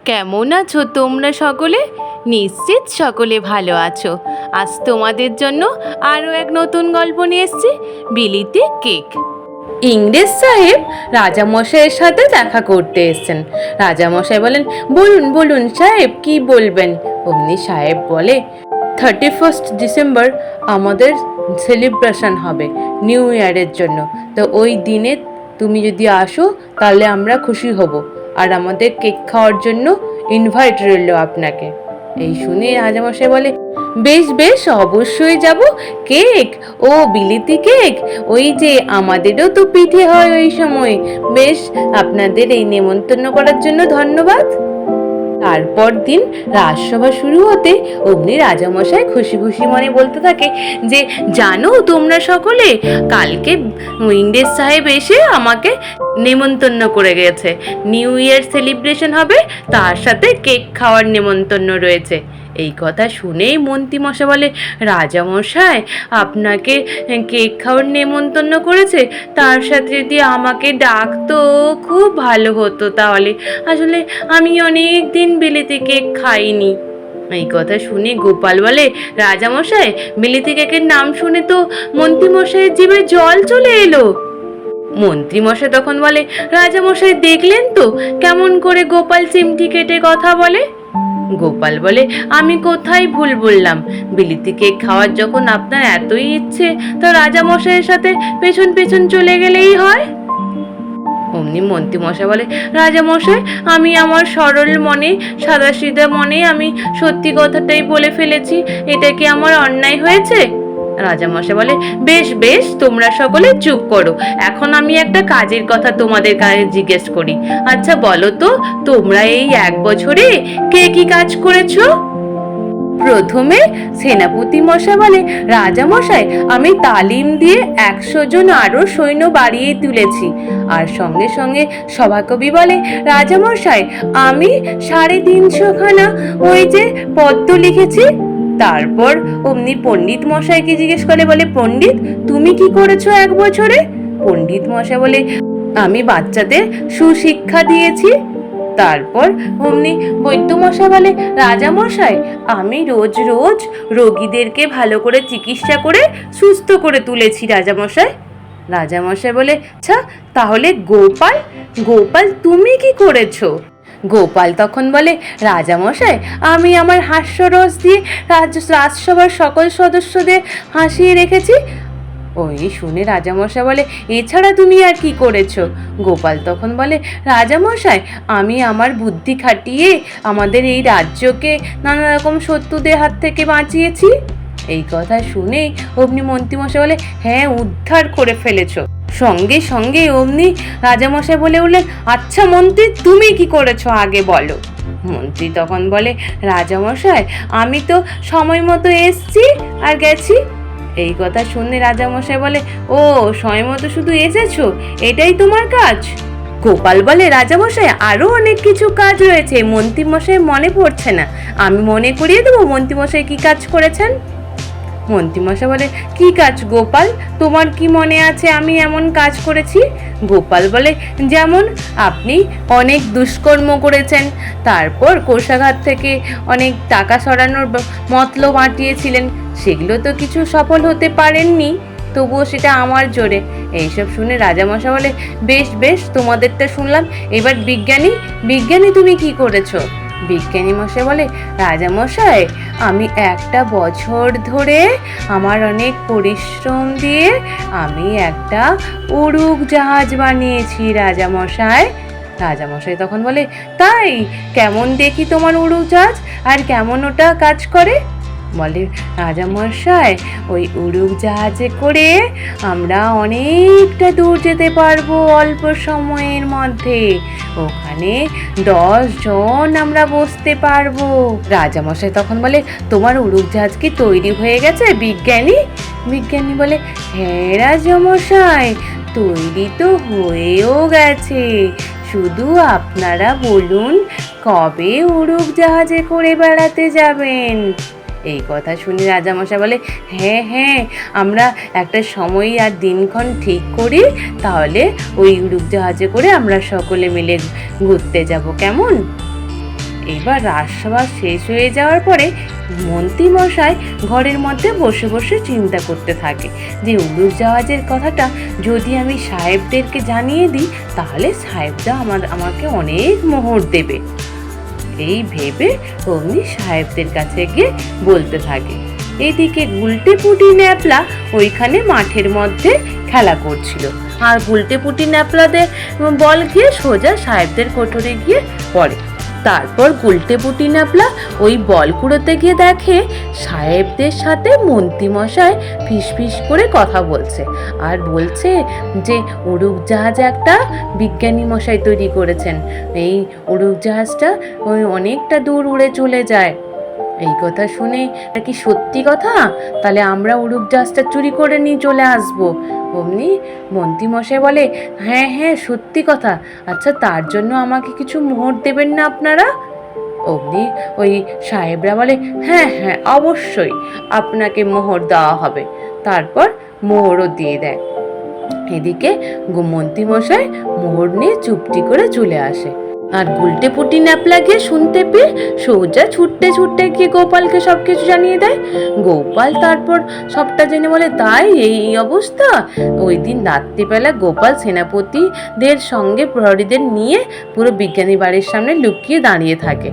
কেমন আছো তোমরা সকলে? নিশ্চিত সকলে ভালো আছো। আজ তোমাদের জন্য আরও এক নতুন গল্প নিয়ে এসেছি, বিলিতি কেক। ইংরেজ সাহেব রাজামশাইয়ের সাথে দেখা করতে এসেছেন। রাজামশাই বলেন, বলুন বলুন সাহেব, কি বলবেন? অমনি সাহেব বলে, 31 ডিসেম্বর আমাদের সেলিব্রেশন হবে নিউ ইয়ারের জন্য। তো ওই দিনে তুমি যদি আসো তাহলে আমরা খুশি হব, আর আমাদের কেক খাওয়ার জন্য ইনভাইট রইল আপনাকে। এই শুনে রাজামশাই বলে, বেশ বেশ, অবশ্যই যাব। কেক? ও বিলিতি কেক, ওই যে আমাদেরও তো পিঠে হয় ওই সময়। বেশ, আপনাদের এই নেমন্তন্ন করার জন্য ধন্যবাদ। তারপর দিন রাজসভা শুরু হতে অমনি রাজামশাই খুশি খুশি মনে বলতে থাকে যে, জানো তোমরা সকলে, কালকে ইংরেজ সাহেব এসে আমাকে নেমন্তন্ন করে গেছে। নিউ ইয়ার সেলিব্রেশন হবে, তার সাথে কেক খাওয়ার নেমন্তন্ন রয়েছে। এই কথা শুনেই মন্ত্রীমশাই বলে, রাজামশাই আপনাকে কেক খাওয়ার নেমন্তন্ন করেছে, তার সাথে যদি আমাকে ডাকতো খুব ভালো হতো। তাহলে আসলে আমি অনেক দিন বিলিতি কেক খাইনি। এই কথা শুনে গোপাল বলে, রাজামশাই বিলিতি কেকের নাম শুনে তো মন্ত্রীমশাইয়ের জিভে জল চলে এলো। মন্ত্রীমশাই তখন বলে, রাজামশাই দেখলেন তো কেমন করে গোপাল চিমটি কেটে কথা বলে। গোপাল বলে, আমি কোথায় ভুল বললাম? বিলিতি কেক খাওয়ার যখন আপনার এতই ইচ্ছে, তো রাজামশাইয়ের সাথে পেছন পেছন চলে গেলেই হয়। অমনি মন্ত্রীমশাই বলে, রাজামশাই আমি আমার সরল মনে, সাদাসিধা মনে আমি সত্যি কথাটাই বলে ফেলেছি। এটা কি আমার অন্যায় হয়েছে? রাজামশাই বলে, বেশ বেশ, তোমরা সকলে চুপ করো। এখন আমি একটা কাজের কথা তোমাদের কাছে জিজ্ঞেস করি। আচ্ছা বলো তো, তোমরা এই 1 বছরে কে কি কাজ করেছো? প্রথমে সেনাপতি মশাই বলে, রাজামশাই আমি তালিম দিয়ে 100 জন আরো সৈন্য বাড়িয়ে তুলেছি। আর সঙ্গে সঙ্গে সভাকবি বলে, রাজামশাই আমি 350 খানা ওই যে পদ্য লিখেছি। তারপর অমনি পণ্ডিত মশাইকে জিজ্ঞেস করে, বলে, পণ্ডিত তুমি কি করেছো 1 বছরে? পণ্ডিত মশাই বলে, আমি বাচ্চাদের সুশিক্ষা দিয়েছি। তারপর অমনি বৈদ্যমশাই বলে, রাজামশাই আমি রোজ রোজ রোগীদেরকে ভালো করে চিকিৎসা করে সুস্থ করে তুলেছি রাজামশাই। রাজামশাই বলে, আচ্ছা তাহলে গোপাল, গোপাল তুমি কি করেছো? গোপাল তখন বলে, রাজামশাই আমি আমার হাস্যরস দিয়ে রাজসভার সকল সদস্যদের হাসিয়ে রেখেছি। ওই শুনে রাজামশাই বলে, এছাড়া তুমি আর কি করেছো? গোপাল তখন বলে, রাজামশাই আমি আমার বুদ্ধি খাটিয়ে আমাদের এই রাজ্যকে নানা রকম শত্রুদের হাত থেকে বাঁচিয়েছি। এই কথা শুনেই অমনি মন্ত্রীমশাই বলে, হ্যাঁ উদ্ধার করে ফেলেছো। সঙ্গে সঙ্গে অমনি রাজামশাই বলে উঠলেন, আচ্ছা মন্ত্রী তুমি কি করেছো আগে বলো। মন্ত্রী তখন বলে, রাজামশাই আমি তো সময় মতো এসছি আর গেছি। এই কথা শুনে রাজামশাই বলে, ও সময় মতো শুধু এসেছো, এটাই তোমার কাজ? গোপাল বলে, রাজামশাই আরো অনেক কিছু কাজ রয়েছে, মন্ত্রীমশাই মনে পড়ছে না, আমি মনে করিয়ে দেবো মন্ত্রীমশাই কি কাজ করেছেন। মন্ত্রীমশাই বলে, কি কাজ গোপাল, তোমার কি মনে আছে আমি এমন কাজ করেছি? গোপাল বলে, যেমন আপনি অনেক দুষ্কর্ম করেছেন, তারপর কোষাগার থেকে অনেক টাকা সরানোর মতলব আঁটিয়েছিলেন, সেগুলো তো কিছু সফল হতে পারেননি, তবুও সেটা আমার জোরে। এইসব শুনে রাজামশাই বলে, বেশ বেশ তোমাদেরটা শুনলাম, এবার বিজ্ঞানী, বিজ্ঞানী তুমি কি করেছো? বিজ্ঞানী মশাই বলে, রাজামশাই আমি 1 বছর ধরে আমার অনেক পরিশ্রম দিয়ে আমি একটা উড়ুক জাহাজ বানিয়েছি রাজামশাই। রাজামশাই তখন বলে, তাই কেমন দেখি তোমার উড়ুক জাহাজ, আর কেমন ওটা কাজ করে? বলে, রাজামশাই ওই উড়ুক জাহাজে করে আমরা অনেকটা দূর যেতে পারবো অল্প সময়ের মধ্যে, ওখানে 10 জন আমরা বসতে পারবো। রাজামশাই তখন বলে, তোমার উড়ুক জাহাজ কি তৈরি হয়ে গেছে বিজ্ঞানী? বিজ্ঞানী বলে, হ্যাঁ রাজামশাই তৈরি তো হয়েও গেছে, শুধু আপনারা বলুন কবে উড়ুক জাহাজে করে বেড়াতে যাবেন। এই কথা শুনে রাজামশাই বলে, হ্যাঁ হ্যাঁ আমরা একটা সময় আর দিনক্ষণ ঠিক করি, তাহলে ওই উড়ুক জাহাজে করে আমরা সকলে মিলে ঘুরতে যাব, কেমন? এবার রাজসভা শেষ হয়ে যাওয়ার পরে মন্ত্রী মশাই ঘরের মধ্যে বসে বসে চিন্তা করতে থাকে যে উড়োজাহাজের কথাটা যদি আমি সাহেবদেরকে জানিয়ে দিই তাহলে সাহেবরা আমাকে অনেক মোহর দেবে। এই ভেবে অমনি সাহেবদের কাছে গিয়ে বলতে থাকে। এদিকে গুলটে পুটি ন্যাপলা ওইখানে মাঠের মধ্যে খেলা করছিল, আর গুলটে পুটি ন্যাপলাদের বল গিয়ে সোজা সাহেবদের কোঠরে গিয়ে পড়ে। তারপর গুলটে পুটি ন্যাপলা ওই বল কুড়োতে গিয়ে দেখে সাহেবদের সাথে মন্ত্রীমশাই ফিসফিস করে কথা বলছে, আর বলছে যে উড়োজাহাজ একটা বিজ্ঞানী মশাই তৈরি করেছেন, এই উড়োজাহাজটা ওই অনেকটা দূর উড়ে চলে যায়। এই কথা শুনে কি সত্যি কথা? তাহলে আমরা উড়োজাহাজটা চুরি করে নিয়ে চলে আসবো। অমনি মন্ত্রীমশাই বলে, হ্যাঁ হ্যাঁ সত্যি কথা, আচ্ছা তার জন্য আমাকে কিছু মোহর দেবেন না আপনারা? অমনি ওই সাহেবরা বলে, হ্যাঁ হ্যাঁ অবশ্যই আপনাকে মোহর দেওয়া হবে। তারপর মোহরও দিয়ে দেয়। এদিকে মন্ত্রীমশাই মোহর নিয়ে চুপটি করে চলে আসে, আর গুলটে পুটি ন্যাপলা গিয়ে শুনতে পেয়ে সোজা ছুটতে ছুটতে গিয়ে গোপালকে সবকিছু জানিয়ে দেয়। গোপাল তারপর সবটা জেনে বলে, তাই এই অবস্থা? ওই দিন রাত্রিবেলা গোপাল সেনাপতিদের সঙ্গে প্রহরীদের নিয়ে পুরো বিজ্ঞানী বাড়ির সামনে লুকিয়ে দাঁড়িয়ে থাকে,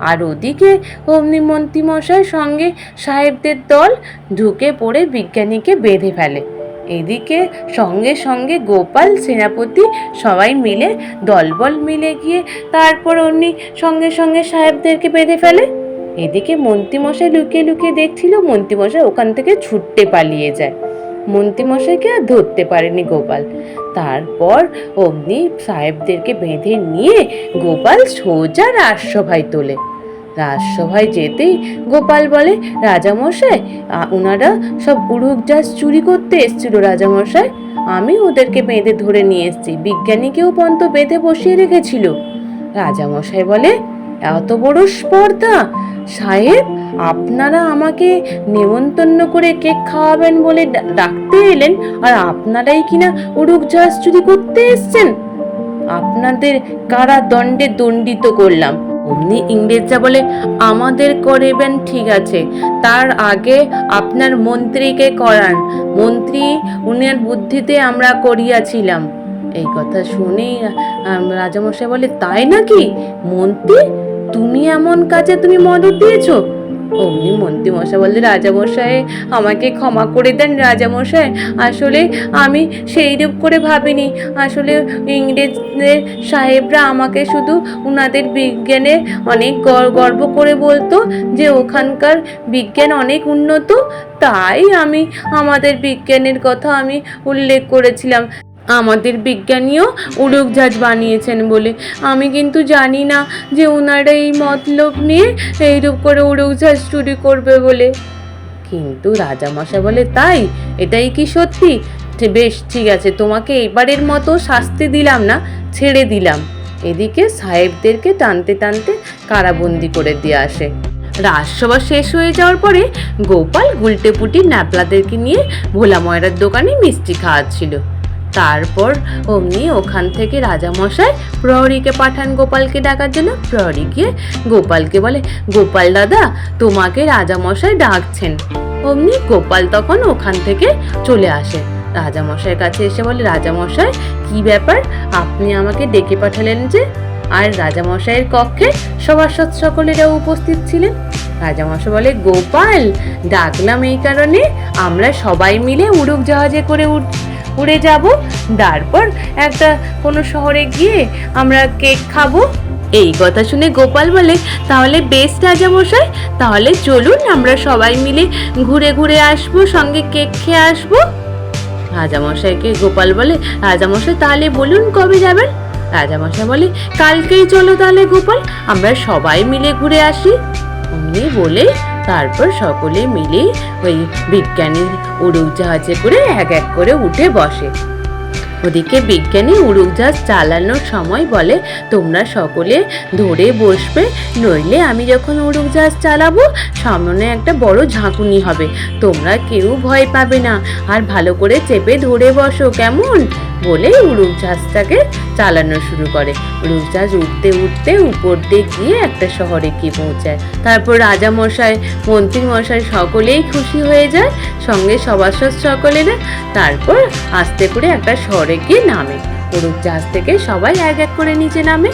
আর ওদিকে অমনি মন্ত্রীমশাই সঙ্গে সাহেবদের দল ঢুকে পড়ে বিজ্ঞানীকে বেঁধে ফেলে। এদিকে সঙ্গে সঙ্গে গোপাল সেনাপতি সবাই মিলে দলবল মিলে গিয়ে তারপর অমনি সঙ্গে সঙ্গে সাহেবদেরকে বেঁধে ফেলে। এদিকে মন্ত্রীমশাই লুকিয়ে লুকিয়ে দেখছিল, মন্ত্রীমশাই ওখান থেকে ছুটতে পালিয়ে যায়। মন্ত্রীমশাইকে আর ধরতে পারেনি গোপাল। তারপর অমনি সাহেবদেরকে বেঁধে নিয়ে গোপাল সোজা রাজসভায় তোলে। রাজসভায় যেতেই গোপাল বলে, রাজামশাই ওনারা সব উড়োজাহাজ চুরি করতে এসেছিল রাজামশাই, আমি ওদেরকে বেঁধে ধরে নিয়ে এসেছি, বিজ্ঞানীকেও পর্যন্ত বেঁধে বসিয়ে রেখেছিল। রাজামশাই বলে, এত বড় স্পর্ধা! সাহেব আপনারা আমাকে নেমন্তন্ন করে কেক খাওয়াবেন বলে ডাকতে এলেন, আর আপনারাই কিনা উড়োজাহাজ চুরি করতে এসছেন? আপনাদের কারা দণ্ডে দণ্ডিত করলাম। অমনি ইংরেজরা বলে, আমাদের করবেন ঠিক আছে, তার আগে আপনার মন্ত্রীকে করান, মন্ত্রী উনার বুদ্ধিতে আমরা করিয়াছিলাম। এই কথা শুনেই রাজামশাই বলে, তাই নাকি মন্ত্রী, তুমি এমন কাজে তুমি মদত দিয়েছো? অমনি মন্ত্রীমশাই বললে, রাজামশাই আমাকে ক্ষমা করে দেন রাজামশাই, আসলে আমি সেইরূপ করে ভাবিনি, আসলে ইংরেজদের সাহেবরা আমাকে শুধু উনাদের বিজ্ঞানে অনেক গর্ব করে বলতো যে ওখানকার বিজ্ঞান অনেক উন্নত, তাই আমি আমাদের বিজ্ঞানের কথা আমি উল্লেখ করেছিলাম, আমাদের বিজ্ঞানীও উড়োজাহাজ বানিয়েছেন বলে। আমি কিন্তু জানি না যে ওনারা এই মতলব নিয়ে এইরূপ করে উড়োজাহাজ চুরি করবে বলে। কিন্তু রাজামশাই বলে, তাই এটাই কি সত্যি? বেশ ঠিক আছে, তোমাকে এবারের মতো শাস্তি দিলাম না, ছেড়ে দিলাম। এদিকে সাহেবদেরকে টানতে টানতে কারাবন্দি করে দিয়ে আসে। রাজসভা শেষ হয়ে যাওয়ার পরে গোপাল গুলটে পুটি ন্যাপলাদেরকে নিয়ে ভোলা ময়রার দোকানে মিষ্টি খাওয়াচ্ছিল। তারপর অমনি ওখান থেকে রাজামশাই প্রহরীকে পাঠান গোপালকে ডাকার জন্য। প্রহরী গিয়ে গোপালকে বলে, গোপাল দাদা তোমাকে রাজামশাই ডাকছেন। অমনি গোপাল তখন ওখান থেকে চলে আসে, রাজামশাইয়ের কাছে এসে বলে, রাজামশাই কি ব্যাপার, আপনি আমাকে ডেকে পাঠালেন যে? আর রাজামশাইয়ের কক্ষে সভাসদ সকলেরা উপস্থিত ছিলেন। রাজামশাই বলে, গোপাল ডাকলাম এই কারণে, আমরা সবাই মিলে উড়োজাহাজে করে উড়ে যাব, তারপর একটা কোনো শহরে গিয়ে আমরা কেক খাবো। এই কথা শুনে গোপাল বলে, তাহলে বেশ রাজামশাই, তাহলে চলুন আমরা সবাই মিলে ঘুরে ঘুরে আসবো, সঙ্গে কেক খেয়ে আসবো। রাজামশাইকে গোপাল বলে, রাজামশাই তাহলে বলুন কবে যাবেন? রাজামশাই বলে, কালকেই চলো তাহলে গোপাল, আমরা সবাই মিলে ঘুরে আসি। অমনি বলে তারপর সকলে মিলে ওই বিজ্ঞানীর উড়োজাহাজে করে এক এক করে উঠে বসে। ওদিকে বিজ্ঞানী উড়োজাহাজ চালানোর সময় বলে, তোমরা সকলে ধরে বসবে, নইলে আমি যখন উড়োজাহাজ চালাবো সামনে একটা বড় ঝাঁকুনি হবে, তোমরা কেউ ভয় পাবে না, আর ভালো করে চেপে ধরে বসো, কেমন? বলে উড়োজাহাজটাকে চালানো শুরু করে। উড়োজাহাজ উঠতে উঠতে উপর দিয়ে গিয়ে একটা শহরে গিয়ে পৌঁছায়। তারপর রাজামশাই, মন্ত্রীমশাই সকলেই খুশি হয়ে যায়, সঙ্গে সভাসদ সকলেরা। তারপর আস্তে করে একটা শহরে গিয়ে নামে। উড়োজাহাজ থেকে সবাই এক এক করে নিচে নামে।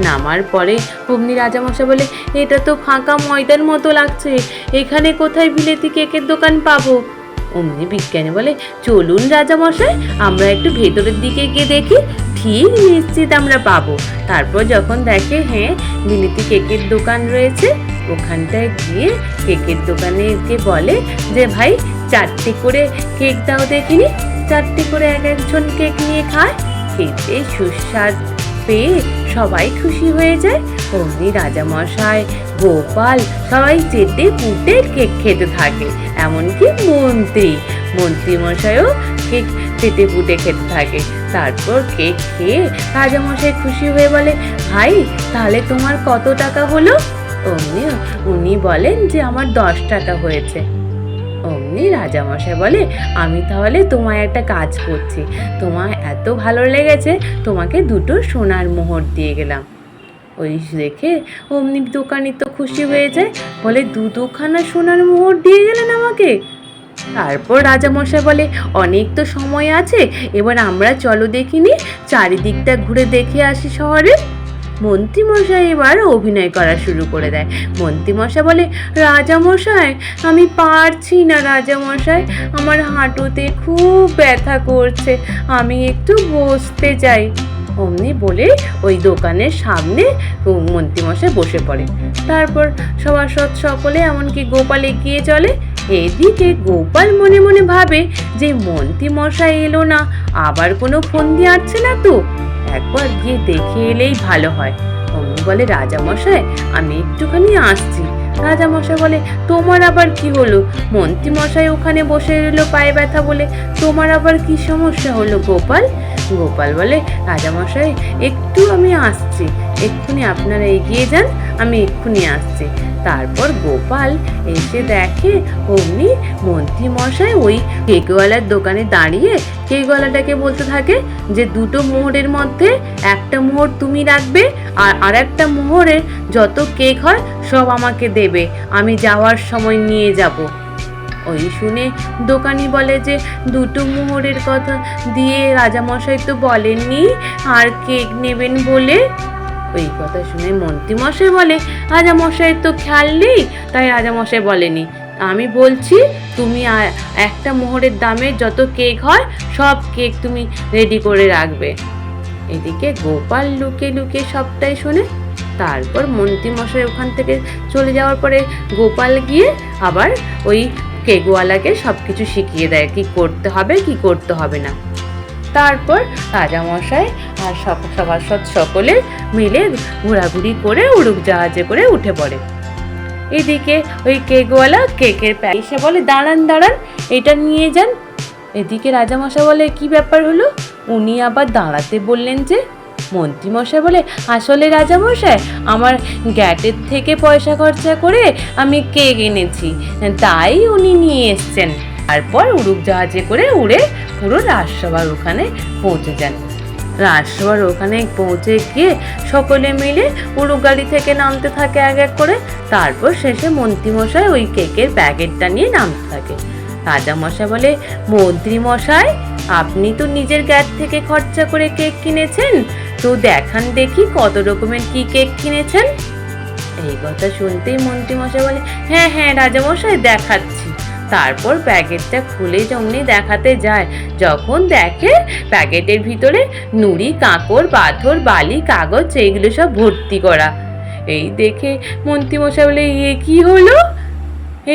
নামার পরে অমনি রাজামশাই বলে, এটা তো ফাঁকা ময়দান মতো লাগছে, এখানে কোথায় বিলেতি কেকের দোকান পাবো? অমনি বিজ্ঞানী বলে, চলুন রাজামশাই, আমরা একটু ভেতরের দিকে গিয়ে দেখি, ঠিক নিশ্চিত আমরা পাবো। তারপর যখন দেখে হ্যাঁ বিলেতি কেকের দোকান রয়েছে, ওখানটায় গিয়ে কেকের দোকানে গিয়ে বলে যে ভাই 4টে করে কেক দাও দেখিনি। 4টে করে এক একজন কেক নিয়ে খায়। খেতে সুস্বাদ পেয়ে সবাই খুশি হয়ে যায়। অমনি রাজামশাই, গোপাল সবাই চেটে পুটে কেক খেতে থাকে। এমনকি মন্ত্রীমশাইও কেক চেটে পুটে খেতে থাকে। তারপর কেক খেয়ে রাজামশাই খুশি হয়ে বলে, ভাই তাহলে তোমার কত টাকা হলো? উনি বলেন যে আমার 10 টাকা হয়েছে। অমনি রাজামশাই বলে, আমি তাহলে তোমায় একটা কাজ করছি, তোমার এত ভালো লেগেছে, তোমাকে 2টো সোনার মোহর দিয়ে গেলাম। ওই দেখে অমনি দোকানি তো খুশি হয়ে যায়, বলে 2খানা সোনার মোহর দিয়ে গেলেন আমাকে? তারপর রাজামশাই বলে, অনেক তো সময় আছে, এবার আমরা চলো দেখিনি, চারিদিকটা ঘুরে দেখে আসি শহরে। মন্ত্রীমশাই এবার অভিনয় করা শুরু করে দেয়। মন্ত্রীমশাই বলে, রাজামশাই আমি পারছি না, রাজামশাই আমার হাঁটুতে খুব ব্যথা করছে, আমি একটু বসতে চাই। অমনি বলে ওই দোকানের সামনে মন্ত্রীমশাই বসে পড়ে। তারপর সভাসদ সকলে এমনকি গোপাল এগিয়ে চলে। এদিকে গোপাল মনে মনে ভাবে যে মন্ত্রীমশাই এলো না, আবার কোনো ফন্দি আসছে না তো, একবার গিয়ে দেখে এলেই ভালো হয়। অমনি বলে, রাজামশাই আমি একটুখানি আসছি। রাজামশাই বলে, তোমার আবার কি হলো? মন্ত্রীমশাই ওখানে বসে রইলো পায়ে ব্যথা বলে, তোমার আবার কি সমস্যা হলো গোপাল? গোপাল বলে, রাজামশাই একটু আমি আসছি, এক্ষুনি আপনারা এগিয়ে যান, আমি এক্ষুনি আসছি। তারপর গোপাল এসে দেখে অমনি মন্ত্রীমশাই ওই কেকওয়ালার দোকানে দাঁড়িয়ে কেকওয়ালাটাকে বলতে থাকে যে 2টো মোহরের মধ্যে একটা মোহর তুমি রাখবে, আর একটা মোহরের যত কেক হয় সব আমাকে দেবে, আমি যাওয়ার সময় নিয়ে যাব। ওই শুনে দোকানি বলে যে 2টো মোহরের কথা দিয়ে রাজামশাই তো বলেননি আর কেক নেবেন বলে। ওই কথা শুনে মন্ত্রীমশাই বলে, রাজামশাই তো খেয়াল নেই, তাই রাজামশাই বলেনি, আমি বলছি তুমি একটা মোহরের দামে যত কেক হয় সব কেক তুমি রেডি করে রাখবে। এদিকে গোপাল লুকে লুকে সবটাই শোনে। তারপর মন্ত্রীমশাই ওখান থেকে চলে যাওয়ার পরে গোপাল গিয়ে আবার ওই কেকওয়ালাকে সব কিছু শিখিয়ে দেয়, কি করতে হবে কি করতে হবে না। তারপর রাজামশাই আর সভাসদ সকলে মিলে ঘোরাঘুরি করে উড়োজাহাজে করে উঠে পড়ে। এদিকে ওই কেকওয়ালা কেকের এসে বলে, দাঁড়ান দাঁড়ান, এটা নিয়ে যান। এদিকে রাজামশাই বলে, কি ব্যাপার হলো? উনি আবার দাঁড়াতে বললেন যে? মন্ত্রীমশাই বলে, আসলে রাজামশাই আমার গ্যাটের থেকে পয়সা খরচা করে আমি কেক এনেছি, তাই উনি নিয়ে এসছেন। তারপর উড়োজাহাজে করে উড়ে পুরো রাজসভার ওখানে পৌঁছে যান। রাজসভার ওখানে পৌঁছে গিয়ে সকলে মিলে উড়ো গাড়ি থেকে নামতে থাকে এক এক করে। তারপর শেষে মন্ত্রীমশাই ওই কেকের প্যাকেটটা নিয়ে নামতে থাকে। রাজামশাই বলে, মন্ত্রীমশাই আপনি তো নিজের গ্যাট থেকে খরচা করে কেক কিনেছেন, তো দেখান দেখি কত রকমের কি কেক কিনেছেন। এই কথা শুনতেই মন্ত্রীমশাই বলে, হ্যাঁ হ্যাঁ রাজামশাই দেখাচ্ছি। তারপর প্যাকেটটা খুলে যেমনি দেখাতে যায়, যখন দেখে প্যাকেটের ভিতরে নুড়ি, কাঁকর, পাথর, বালি, কাগজ এইগুলো সব ভর্তি করা। এই দেখে মন্ত্রীমশাই বলে, এ কি হলো?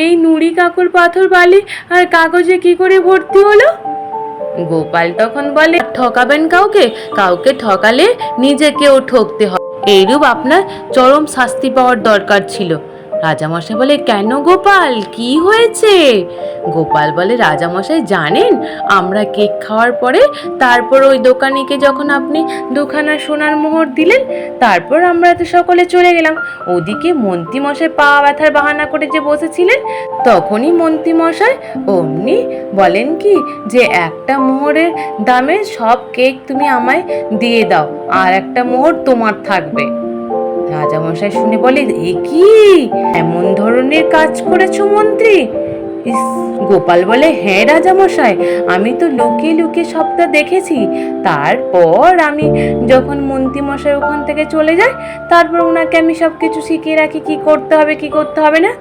এই নুড়ি, কাঁকর, পাথর, বালি আর কাগজে কি করে ভর্তি হলো? গোপাল তখন বলে, ঠকাবেন কাউকে, কাউকে ঠকালে নিজেকেও ঠকতে হয়, এইরূপ আপনার চরম শাস্তি পাওয়ার দরকার ছিল। রাজামশাই বলে, কেন গোপাল, কি হয়েছে? গোপাল বলে, রাজামশাই জানেন, আমরা কেক খাওয়ার পরে তারপর ওই দোকানিকে যখন আপনি দুখানা সোনার মোহর দিলেন, তারপর আমরা তো সকলে চলে গেলাম। ওদিকে মন্ত্রীমশাই পা ব্যথার বাহানা করে যে বসেছিলেন, তখনই মন্ত্রীমশাই অমনি বলেন কি যে একটা মোহরের দামে সব কেক তুমি আমায় দিয়ে দাও, আর একটা মোহর তোমার থাকবে। রাজামশাই শুনে বলে, এ কি এমন ধরনের কাজ করেছো মন্ত্রী? গোপাল বলে, হ্যাঁ রাজামশাই, আমি তো লুকিয়ে লুকিয়ে সবটা দেখেছি। তারপর আমি যখন মন্ত্রীমশাই ওখান থেকে চলে যায়, তারপর ওনাকে আমি সব কিছু শিখিয়ে রাখি কি করতে হবে কি করতে হবে না।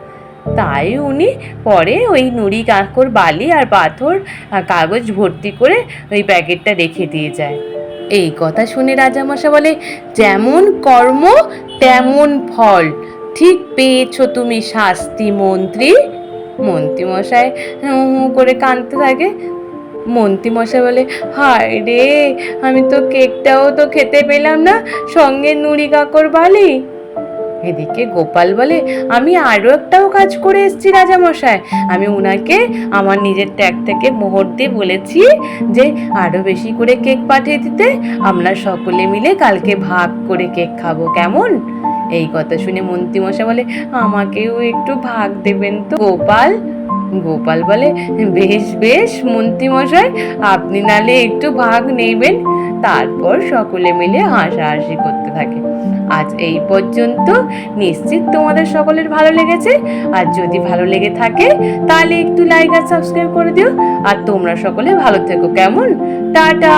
তাই উনি পরে ওই নুড়ি কাঁকর বালি আর পাথর আর কাগজ ভর্তি করে ওই প্যাকেটটা রেখে দিয়ে যায়। এই কথা শুনে রাজামশাই বলে, যেমন কর্ম তেমন ফল, ঠিক পেয়েছো তুমি শাস্তি মন্ত্রী। মন্ত্রীমশাই হু হু করে কাঁদতে থাকে। মন্ত্রীমশাই বলে, হায় রে, আমি তো কেকটাও তো খেতে পেলাম না, সঙ্গে নুড়ি কাকর বালি। এদিকে গোপাল বলে, আমি আরও একটাও কাজ করে এসেছি রাজামশাই। আমি উনাকে আমার নিজের ট্যাগ থেকে মোহর দিয়ে বলেছি যে আরও বেশি করে কেক পাঠিয়ে দিতে, আমরা সকলে মিলে কালকে ভাগ করে কেক খাবো, কেমন? এই কথা শুনে মন্ত্রীমশাই বলে, আমাকেও একটু ভাগ দেবেন তো গোপাল। গোপাল বলে, বেশ বেশ মন্ত্রীমশাই, আপনি নালে একটু ভাগ নেবেন। তারপর সকলে মিলে হাসাহাসি করতে থাকে। আজ এই পর্যন্ত। নিশ্চিত তোমাদের সকলের ভালো লেগেছে। আর যদি ভালো লেগে থাকে তাহলে একটু লাইক আর সাবস্ক্রাইব করে দিও। আর তোমরা সকলে ভালো থেকো, কেমন? টাটা।